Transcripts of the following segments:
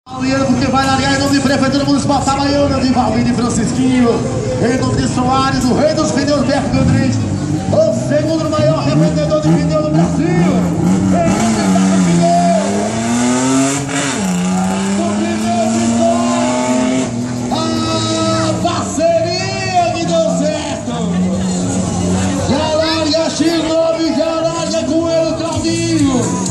Porque vai largar em nome de Prefeitura Municipal Itabaiana, de Valmir e Francisquinho, em nome de Soares, o rei dos pneus, Beto Godrich, o segundo maior revendedor de pneu do Brasil, em nome de Beto Pneu, a parceria que deu certo, já larga X9, já larga com ele o Claudinho.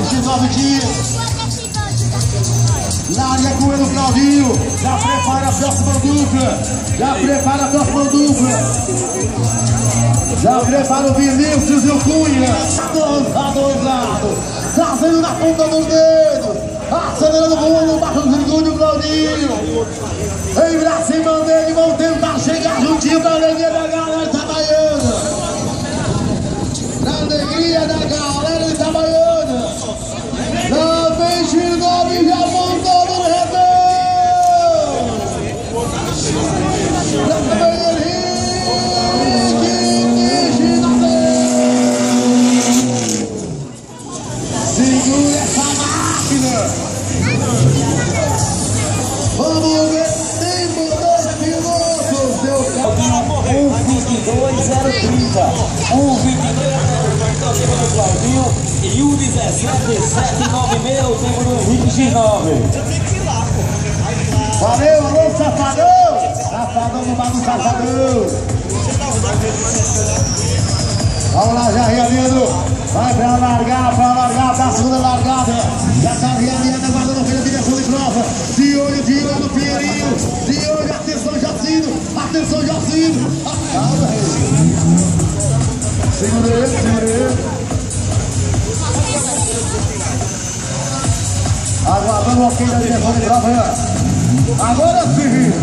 X9 dias. Larga com ele o Claudinho. Já prepara a próxima dupla. Já prepara a próxima dupla. Já prepara o Vinícius e o Cunha. Adosado. Trazendo na ponta dos dedos. Acelerando com o olho baixo do circuito o Claudinho. Em pra cima dele vão tentar chegar juntinho pra alegria da galera itabaiana. Na alegria da galera itabaiana. Na X9 já montou no redor. Segura essa máquina. Vamos ver, tempo dos pilotos. Deu 1:22:030. 1:22 do Claudinho e 1:17:796 o tempo do Henrique X9. Valeu, alô, safadão! Safadão no bar do safadão! Vamos lá, já realinhando. Vai pra largar, pra segunda largada. Já tá realinhando, guardando pela direção de prova. De olho no Pinheirinho. De olho, atenção, Jacinto. Atenção, Jacinto. Calma, segura ele. Aguardando o ok da direção de prova. Agora sim!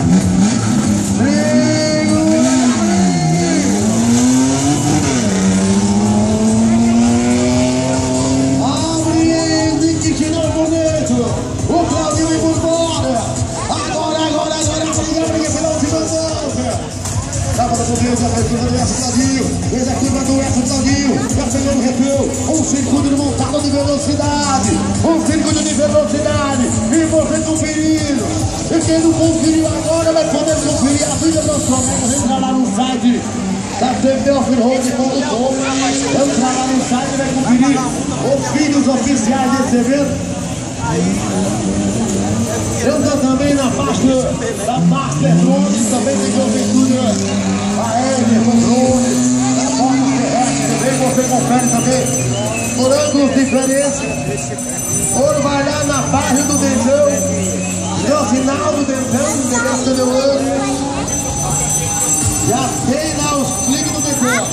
Abre que tirou o momento! O Claudinho indo embora! Agora! Briga pela última volta! Tava no começo da abertura do Edson Claudinho! Executiva do Edson Claudinho! Já pegou no refil! Um circuito montado de velocidade! E você conferindo! E quem não conferiu agora vai poder conferir a vida dos colegas. Entra lá no site da tvofferroad.com. Entra lá no site e vai conferir os vídeos oficiais desse evento. Entra também na página da Master Drones, também tem cobertura aérea, com drones, fotos terrestres também, você confere também por ângulos diferentes. Ou vai lá na página do Dentão, no final do Dentão, do meu olho. Já tem lá os cliques do Dentão.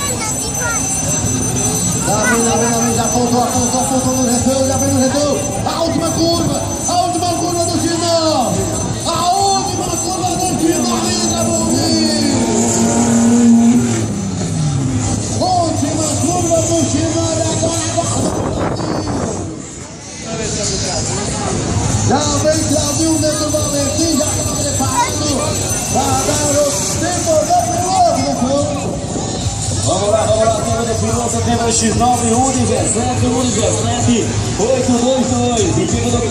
Já apontou no Dentão, já vem no Dentão. A última curva do X9. A última curva do X9, entra Valmir. Última curva do X9, agora. Já vem Claudinho dentro do Valentim, já está preparado para dar o tempo do piloto. Vamos lá, tempo do piloto, tempo do X9, 1:17:822.